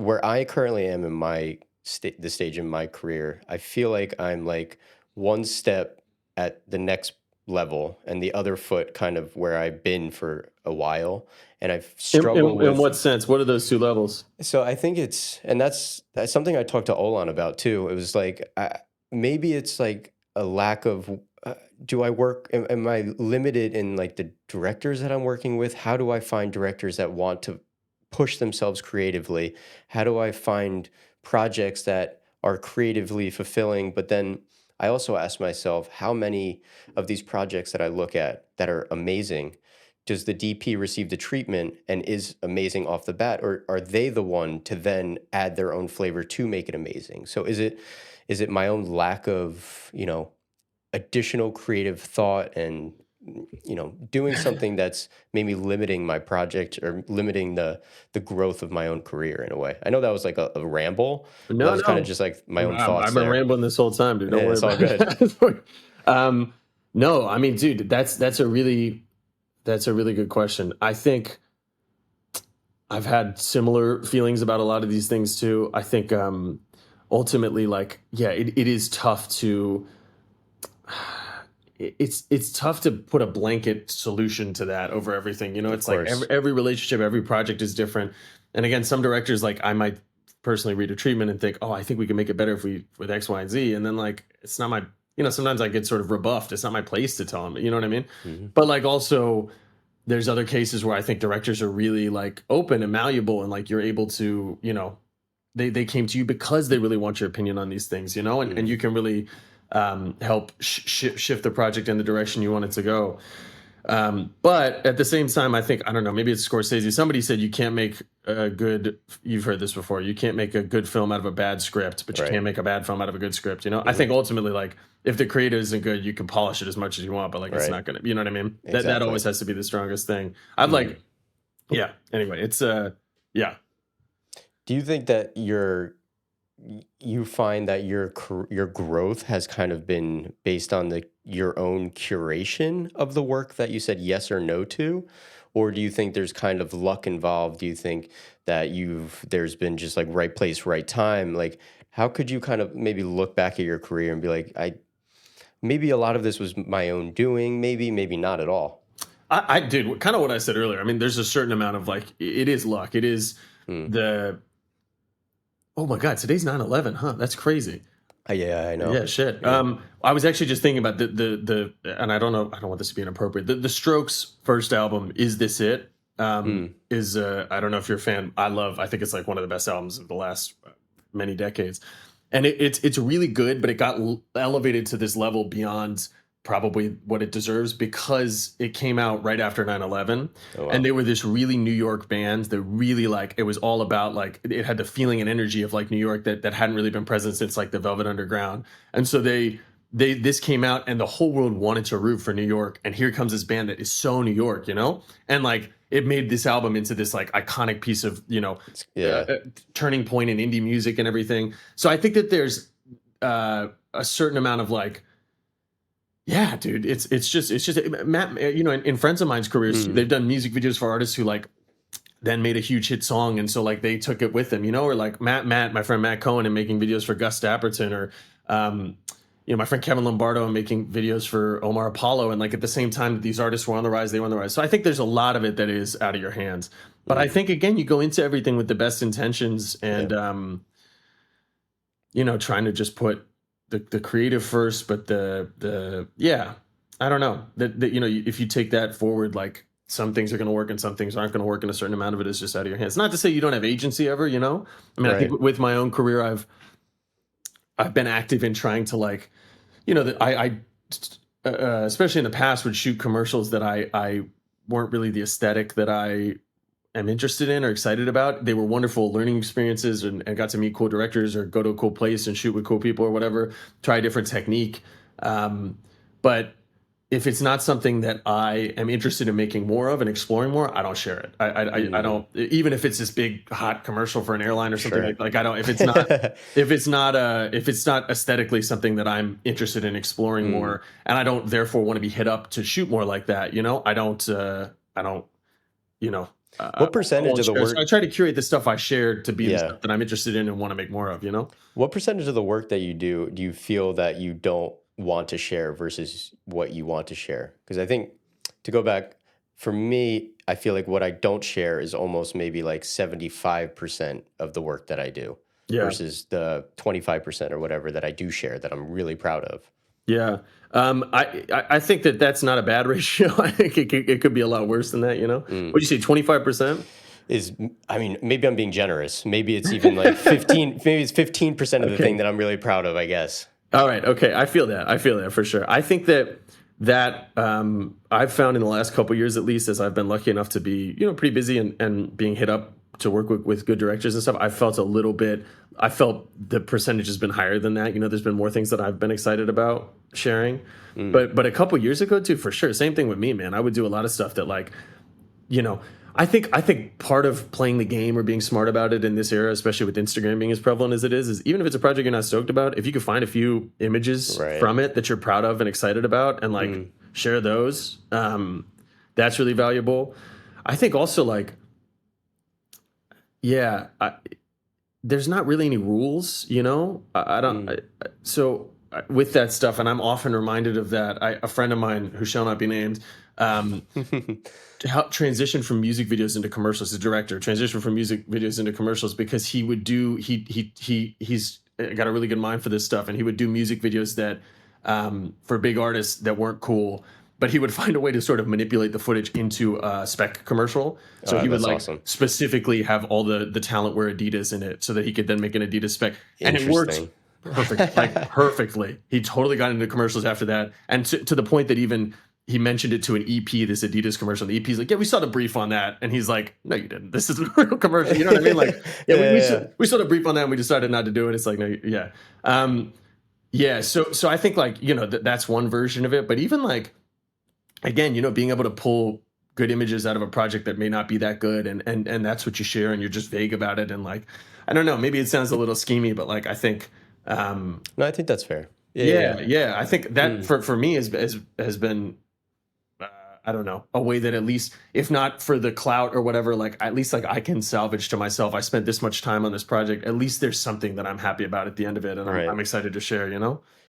where I currently am in the stage in my career, I feel like I'm like one step at the next level and the other foot kind of where I've been for a while. And I've struggled In with, what sense? What are those two levels? so I think and that's something I talked to Olan about too. It was like, maybe it's like a lack of, do I am I limited in like the directors that I'm working with? How do I find directors that want to push themselves creatively? How do I find projects that are creatively fulfilling? But then I also ask myself, how many of these projects that I look at that are amazing, does the DP receive the treatment and is amazing off the bat, or are they the one to then add their own flavor to make it amazing? So is it my own lack of, additional creative thought and doing something that's maybe limiting my project or limiting the growth of my own career in a way? I know that was like a ramble, but that No, was kind of no. just like my own thoughts I've been there. rambling this whole time, dude. Don't Yeah, worry it's all about good. it. No, I mean, dude, that's a really good question. I think I've had similar feelings about a lot of these things too. I think ultimately, like, yeah, it is tough to it's tough to put a blanket solution to that over everything. Of It's like course. every relationship, every project is different. And again, some directors, like, I might personally read a treatment and think, oh, I think we can make it better if we with X, Y, and Z. And then, like, it's not my, sometimes I get sort of rebuffed. It's not my place to tell them, you know what I mean? Hmm. But like, also there's other cases where I think directors are really like open and malleable, and like you're able to, they came to you because they really want your opinion on these things, and Hmm. you can really help shift the project in the direction you want it to go. But at the same time, I think, I don't know, maybe it's Scorsese. Somebody said you can't make a good, you've heard this before, you can't make a good film out of a bad script, but you Right. can make a bad film out of a good script. I Hmm. think ultimately, like, if the creative isn't good, you can polish it as much as you want, but like, it's Right. not gonna, you know what I mean? That Exactly. always has to be the strongest thing. I've Hmm. like, yeah. Anyway, it's yeah. Do you think that you find that your growth has kind of been based on your own curation of the work that you said yes or no to, or do you think there's kind of luck involved? Do you think that there's been just like right place, right time? Like, how could you kind of maybe look back at your career and be like, I maybe a lot of this was my own doing, maybe not at all. I did kind of what I said earlier. I mean, there's a certain amount of like, it is luck. It is Hmm. the, oh my God, today's 9/11, huh? That's crazy. Yeah, I know. Yeah, shit. Yeah. I was actually just thinking about and I don't know, I don't want this to be inappropriate. The Strokes' first album, "Is This It?" Hmm. Is I don't know if you're a fan. I think it's like one of the best albums of the last many decades, and it's really good. But it got elevated to this level beyond probably what it deserves because it came out right after 9/11, Oh and wow. they were this really New York band that really, like, it was all about, like, it had the feeling and energy of like New York that hadn't really been present since like the Velvet Underground. And so this came out and the whole world wanted to root for New York, and here comes this band that is so New York, and like it made this album into this like iconic piece of, Yeah. turning point in indie music and everything. So I think that there's a certain amount of like, yeah, dude, it's just Matt, in friends of mine's careers, Hmm. they've done music videos for artists who like then made a huge hit song, and so like they took it with them, or like my friend Matt Cohen, and making videos for Gus Dapperton, or my friend Kevin Lombardo, and making videos for Omar Apollo, and like at the same time that these artists were on the rise, they were on the rise. So I think there's a lot of it that is out of your hands, but I Hmm. think, again, you go into everything with the best intentions, Yeah. and trying to just put the creative first, but the yeah, I don't know that if you take that forward, like, some things are going to work and some things aren't going to work, and a certain amount of it is just out of your hands. Not to say you don't have agency ever, I mean, I think Right. with my own career, I've been active in trying to, like, that especially in the past, would shoot commercials that I weren't really the aesthetic that I am interested in or excited about. They were wonderful learning experiences, and got to meet cool directors or go to a cool place and shoot with cool people or whatever, try a different technique. But if it's not something that I am interested in making more of and exploring more, I don't share it. I Hmm. don't, even if it's this big hot commercial for an airline or something, Sure. like I don't, if it's not aesthetically something that I'm interested in exploring Hmm. more, and I don't therefore want to be hit up to shoot more like that, I don't, What I percentage won't of the share. So I work? try to curate the stuff I share to be the Yeah. stuff that I'm interested in and want to make more of, you know? What percentage of the work that you do you feel that you don't want to share versus what you want to share? Because I think to go back, for me, I feel like what I don't share is almost maybe like 75% of the work that I do Yeah. versus the 25% or whatever that I do share that I'm really proud of. Yeah. I think that that's not a bad ratio. I think it could be a lot worse than that, you know? Mm. What'd you say, 25%? I mean, maybe I'm being generous. Maybe it's even like 15, maybe it's 15% of the thing Okay. that I'm really proud of, I guess. All right. Okay. I feel that. I feel that for sure. I think that I've found in the last couple years, at least, as I've been lucky enough to be, pretty busy and being hit up to work with good directors and stuff. I felt a little bit. I felt the percentage has been higher than that. There's been more things that I've been excited about sharing. Mm. But a couple years ago, too, for sure. Same thing with me, man. I would do a lot of stuff that like you know I think part of playing the game or being smart about it in this era, especially with Instagram being as prevalent as it is even if it's a project you're not stoked about, if you could find a few images Right. from it that you're proud of and excited about and like Mm. share those, that's really valuable. I think also like yeah, there's not really any rules, I don't Mm. so with that stuff, and I'm often reminded of that. A friend of mine who shall not be named, um, to help transition from music videos into commercials. The director transition from music videos into commercials because he would do he's got a really good mind for this stuff, and he would do music videos that for big artists that weren't cool, but he would find a way to sort of manipulate the footage into a spec commercial. So he would That's like awesome. specifically have all the talent wear Adidas in it so that he could then make an Adidas spec, and it worked Interesting. perfect, like perfectly. He totally got into commercials after that, and to the point that even he mentioned it to an EP, this Adidas commercial. And the EP's like, "Yeah, we saw the brief on that," and he's like, "No, you didn't. This is a real commercial." You know what I mean? Like, yeah, Yeah, yeah. we saw the brief on that, and we decided not to do it. It's like, no, yeah, yeah. So I think like that's one version of it, but even like again, being able to pull good images out of a project that may not be that good, and that's what you share, and you're just vague about it, and like I don't know, maybe it sounds a little schemy, but like I think No, I think that's fair. Yeah, yeah, yeah. yeah, I think that Mm. for me has been uh, I don't know, a way that at least, if not for the clout or whatever, like at least like I can salvage to myself, I spent this much time on this project. At least there's something that I'm happy about at the end of it, and I'm Right. excited to share.